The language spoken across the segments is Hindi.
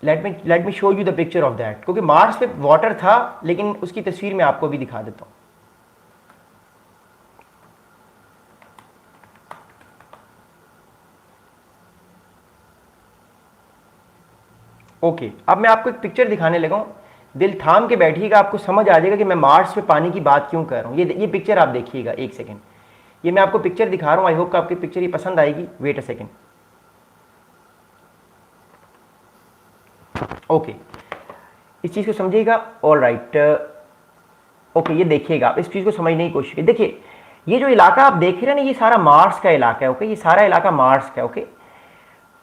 Let me show you the picture of that, क्योंकि मार्स पे वाटर था लेकिन उसकी तस्वीर मैं आपको भी दिखा देता हूँ। ओके, अब मैं आपको एक पिक्चर दिखाने लगा हूँ, दिल थाम के बैठिएगा, आपको समझ आ जाएगा कि मैं मार्स पे पानी की बात क्यों कर रहा हूँ। ये पिक्चर आप देखिएगा, एक सेकेंड, ये मैं आपको पिक्चर दिखा रहा हूँ, आई होप कि आपकी पिक्चर ये पसंद आएगी। Wait a second. ओके, इस चीज़ को समझिएगा। ऑल राइट, ओके, ये देखिएगा, इस चीज़ को समझने की कोशिश कीजिए। देखिए, ये जो इलाका आप देख रहे हैं ना, ये सारा मार्स का इलाका है। ओके, ये सारा इलाका मार्स का है। ओके,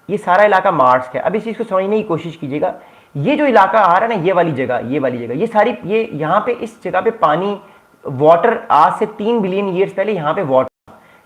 ये सारा इलाका मार्स का है। अब इस चीज़ को समझने की कोशिश कीजिएगा। ये जो इलाका आ रहा है ना, ये वाली जगह, ये वाली जगह, ये सारी, ये यहाँ पे इस जगह पे पानी, वाटर, आज से 3 बिलियन ईयर्स पहले यहाँ पे वाटर,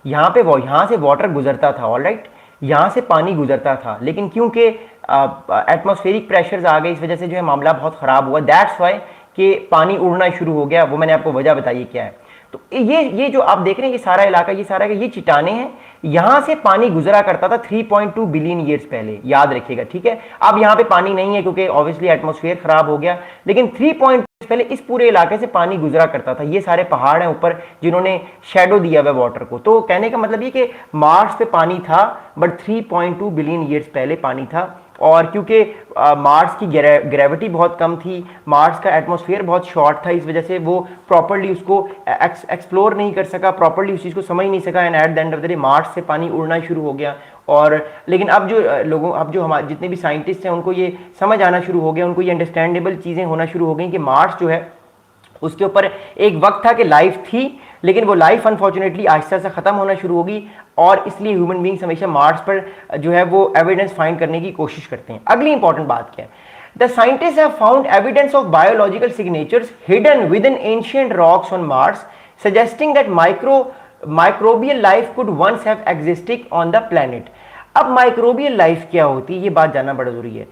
यहाँ से वाटर गुजरता था। ऑल राइट, यहाँ से पानी गुजरता था, लेकिन क्योंकि एटमॉस्फेरिक प्रेशर्स आ गए, इस वजह से जो है मामला बहुत ख़राब हुआ। दैट्स वाई कि पानी उड़ना शुरू हो गया। वो मैंने आपको वजह बताई क्या है। तो ये जो आप देख रहे हैं, ये सारा इलाका, ये सारा, ये चट्टाने हैं, यहां से पानी गुजरा करता था 3.2 बिलियन ईयर्स पहले, याद रखिएगा, ठीक है। अब यहां पे पानी नहीं है क्योंकि ऑब्वियसली एटमॉस्फेयर खराब हो गया, लेकिन 3 पहले इस पूरे इलाके से पानी गुजरा करता था। ये सारे पहाड़ हैं ऊपर जिन्होंने शेडो दिया हुआ वाटर को। तो कहने का मतलब ये कि मार्स पे पानी था, बट 3.2 बिलियन ईयर्स पहले पानी था। और क्योंकि मार्स की ग्रेविटी बहुत कम थी, मार्स का एटमॉस्फेयर बहुत शॉर्ट था, इस वजह से वो प्रॉपर्ली उसको एक्सप्लोर नहीं कर सका, प्रॉपर्ली उस चीज़ को समझ नहीं सका, and at the end of the day Mars से पानी उड़ना शुरू हो गया। और लेकिन अब जो अब जो हमारे जितने भी साइंटिस्ट हैं, उनको ये समझ आना शुरू हो गया, उनको ये अंडरस्टैंडेबल चीज़ें होना शुरू हो गई कि मार्स जो है उसके ऊपर एक वक्त था कि लाइफ थी, लेकिन वो लाइफ अनफॉर्चुनेटली आहिस्ता से ख़त्म होना शुरू होगी, और इसलिए ह्यूमन बींग्स हमेशा मार्स पर जो है वो एविडेंस फाइंड करने की कोशिश करते हैं। अगली इंपॉर्टेंट बात क्या है, the scientist have found evidence of biological signatures hidden with in ancient rocks on Mars, suggesting that microbial life could once have existed on the planet. अब माइक्रोबियल लाइफ क्या होती है, ये बात जानना बड़ा जरूरी है।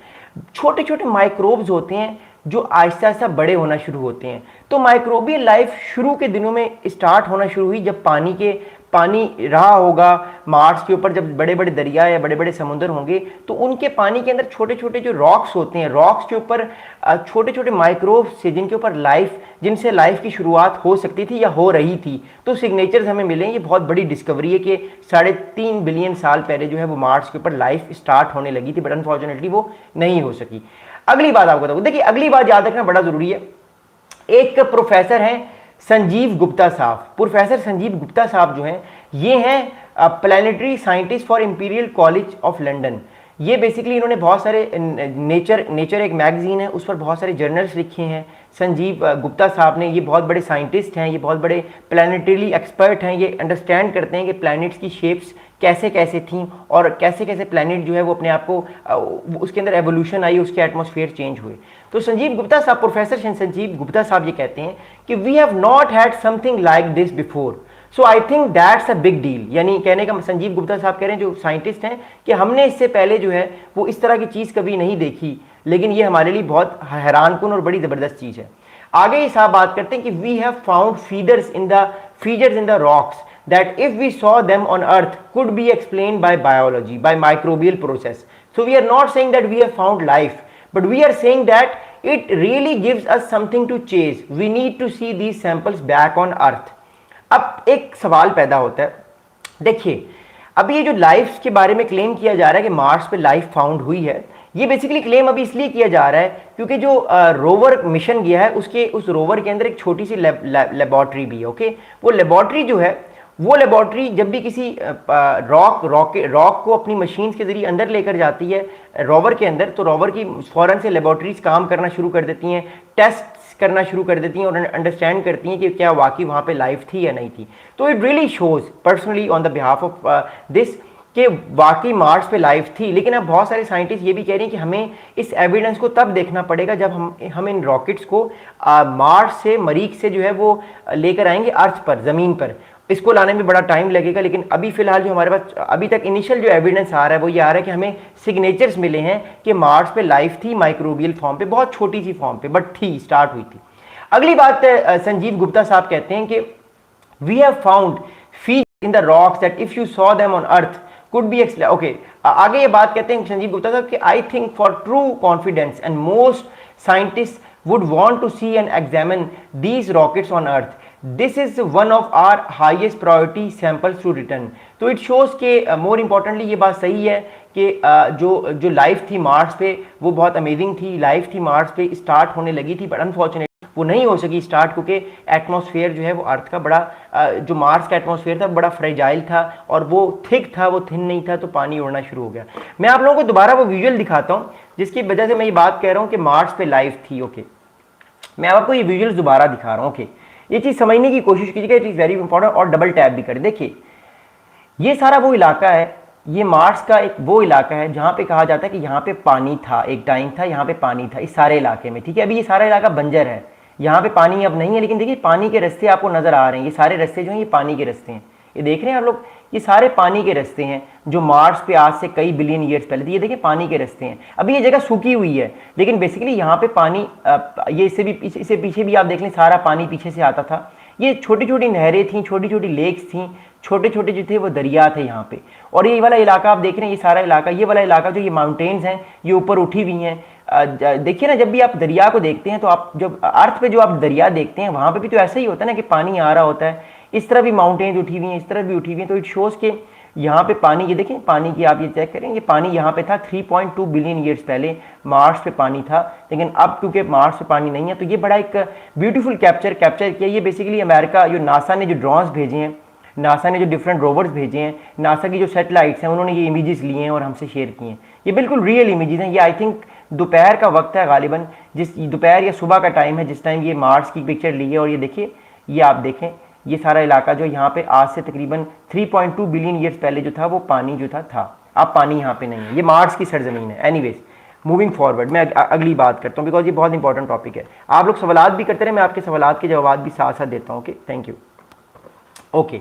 छोटे छोटे माइक्रोब्स होते हैं जो आहिस्ता आहिस्ता बड़े होना शुरू होते हैं। तो माइक्रोबियल लाइफ शुरू के दिनों में स्टार्ट होना शुरू हुई जब पानी रहा होगा मार्स के ऊपर, जब बड़े बड़े दरिया या बड़े बड़े समुद्र होंगे, तो उनके पानी के अंदर छोटे छोटे जो रॉक्स होते हैं, रॉक्स के ऊपर छोटे छोटे माइक्रोब्स से जिनसे लाइफ की शुरुआत हो सकती थी या हो रही थी। तो सिग्नेचर्स हमें मिले। ये बहुत बड़ी डिस्कवरी है कि 3.5 बिलियन साल पहले जो है वो मार्स के ऊपर लाइफ स्टार्ट होने लगी थी, बट अनफॉर्चुनेटली वो नहीं हो सकी। अगली बात आपको बताऊं, देखिए अगली बात याद रखना बड़ा जरूरी है। एक प्रोफेसर हैं संजीव गुप्ता साहब, प्रोफेसर संजीव गुप्ता साहब जो हैं, ये हैं planetary scientist for imperial college of London. ये बेसिकली इन्होंने बहुत सारे नेचर एक मैगजीन है, उस पर बहुत सारे जर्नल्स लिखे हैं संजीव गुप्ता साहब ने। ये बहुत बड़े साइंटिस्ट हैं, ये बहुत बड़े प्लानिटरी एक्सपर्ट हैं, ये अंडरस्टैंड करते हैं कि प्लैनेट्स की शेप्स कैसे कैसे थी और कैसे कैसे प्लैनेट जो है वो अपने आप को उसके अंदर एवोल्यूशन आई, उसके एटमॉस्फेयर चेंज हुए। तो संजीव गुप्ता साहब, प्रोफेसर संजीव गुप्ता साहब ये कहते हैं कि we have not had something like this before, so I think that's a big deal. यानी कहने का संजीव गुप्ता साहब कह रहे हैं, जो साइंटिस्ट हैं, कि हमने इससे पहले जो है वो इस तरह की चीज़ कभी नहीं देखी, लेकिन ये हमारे लिए बहुत हैरानकुन और बड़ी ज़बरदस्त चीज़ है। आगे ये साहब बात करते हैं कि we have found features in the rocks that if we saw them on earth could be explained by biology, by microbial process. So we are not saying that we have found life, but we are saying that it really gives us something to chase. We need to see these samples back on earth. अब एक सवाल पैदा होता है, देखिए अब ये जो लाइफ के बारे में क्लेम किया जा रहा है कि मार्स पे लाइफ फाउंड हुई है, ये बेसिकली क्लेम अभी इसलिए किया जा रहा है क्योंकि जो रोवर मिशन गया है उस रोवर के अंदर एक छोटी सी लेबोरेटरी भी है। ओके, वो लेबोरेटरी जो है, वो लेबोरेटरी जब भी किसी रॉक को अपनी मशीन के जरिए अंदर लेकर जाती है रोवर के अंदर, तो रोवर की फौरन से लेबोरेटरीज काम करना शुरू कर देती हैं, टेस्ट करना शुरू कर देती हैं और अंडरस्टैंड करती हैं कि क्या वाकई वहाँ पे लाइफ थी या नहीं थी। तो it really shows personally on the behalf of this कि वाकई मार्स पे लाइफ थी। लेकिन अब बहुत सारे साइंटिस्ट ये भी कह रहे हैं कि हमें इस एविडेंस को तब देखना पड़ेगा जब हम इन रॉकेट्स को मार्स से, मरीख से जो है वो लेकर आएंगे अर्थ पर, ज़मीन पर। इसको लाने में बड़ा टाइम लगेगा, लेकिन अभी फिलहाल जो हमारे पास अभी तक इनिशियल जो एविडेंस आ रहा है वो ये आ रहा है कि हमें सिग्नेचर्स मिले हैं कि मार्स पे लाइफ थी, माइक्रोबियल फॉर्म पे, बहुत छोटी सी फॉर्म पे, बट थी, स्टार्ट हुई थी। अगली बात संजीव गुप्ता साहब कहते हैं कि we have found features in the rocks that if you saw them on earth could be okay, आगे ये बात कहते हैं संजीव गुप्ता साहब कि I think for true confidence and most scientist would want to see and examine these rockets on earth. This is one of our highest priority samples to return. तो it shows कि more importantly ये बात सही है कि जो लाइफ थी मार्स पे वो बहुत अमेजिंग थी, लाइफ थी मार्स पे स्टार्ट होने लगी थी, बट अनफॉर्चुनेटली वो नहीं हो सकी स्टार्ट, क्योंकि एटमॉस्फेयर जो है वो अर्थ का बड़ा जो मार्स का एटमॉस्फेयर था बड़ा फ्रेजाइल था और वो थिक था, वो थिन नहीं था, तो पानी उड़ना शुरू हो गया। मैं आप लोगों को दोबारा वो विजुअल दिखाता हूँ जिसकी वजह से मैं ये बात कह रहा हूँ कि मार्स पे लाइफ थी। ओके, मैं आपको ये विजुअल्स दोबारा दिखा रहा हूँ। ओके, ये चीज़ समझने की कोशिश कीजिएगा, इट इज़ वेरी इंपॉर्टेंट, और डबल टैप भी करें। देखिए ये सारा वो इलाका है, ये मार्स का एक वो इलाका है जहाँ पे कहा जाता है कि यहाँ पे पानी था, एक टाइम था यहाँ पे पानी था इस सारे इलाके में, ठीक है। अभी ये सारा इलाका बंजर है, यहाँ पे पानी अब नहीं है, लेकिन देखिए पानी के रास्ते आपको नजर आ रहे हैं, ये सारे रास्ते जो हैं ये पानी के रास्ते हैं, ये देख रहे हैं आप लोग, ये सारे पानी के रास्ते हैं जो मार्स पे आज से कई बिलियन ईयर्स पहले थे। ये देखिए पानी के रास्ते हैं। अभी ये जगह सूखी हुई है, लेकिन बेसिकली यहाँ पे पानी ये इससे पीछे भी आप देख लें सारा पानी पीछे से आता था। ये छोटी छोटी नहरें थी, छोटी छोटी लेक्स थी, छोटे छोटे जो थे वो दरिया थे यहाँ पे। और ये वाला इलाका आप देख रहे हैं, ये सारा इलाका, ये वाला इलाका जो ये माउंटेन्स हैं ये ऊपर उठी हुई हैं। देखिए ना, जब भी आप दरिया को देखते हैं तो आप जब अर्थ पे जो आप दरिया देखते हैं वहाँ पे भी तो ऐसा ही होता है ना कि पानी आ रहा होता है, इस तरह भी माउंटेन्स उठी हुई हैं, इस तरह भी उठी हुई हैं। तो इट शोज़ के यहाँ पे पानी, ये देखें पानी की आप ये चेक करें, ये पानी यहाँ पे था 3.2 बिलियन ईयर्स पहले मार्स पे पानी था, लेकिन अब क्योंकि मार्स पे पानी नहीं है तो ये बड़ा एक ब्यूटीफुल कैप्चर किया। ये बेसिकली अमेरिका जो नासा ने जो ड्रोन्स भेजे हैं, नासा ने जो डिफरेंट रोवर्स भेजे हैं, नासा की जो सैटेलाइट्स हैं उन्होंने ये इमेजेस लिए हैं और हमसे शेयर किए हैं। ये बिल्कुल रियल इमेजेस हैं। ये आई थिंक दोपहर का वक्त है गालिबन, जिस दोपहर या सुबह का टाइम है जिस टाइम ये मार्स की पिक्चर ली है। और ये देखिए, ये आप देखें, ये सारा इलाका जो यहाँ पे आज से तकरीबन 3.2 बिलियन ईयर्स पहले जो था वो पानी जो था। अब पानी यहाँ पे नहीं है, ये मार्स की सरजमीन है। एनीवेज मूविंग फॉरवर्ड, मैं अगली बात करता हूँ बिकॉज ये बहुत इंपॉर्टेंट टॉपिक है। आप लोग सवालात भी करते रहे, मैं आपके सवालात के जवाब भी साथ साथ देता हूँ। Okay, thank you. ओके,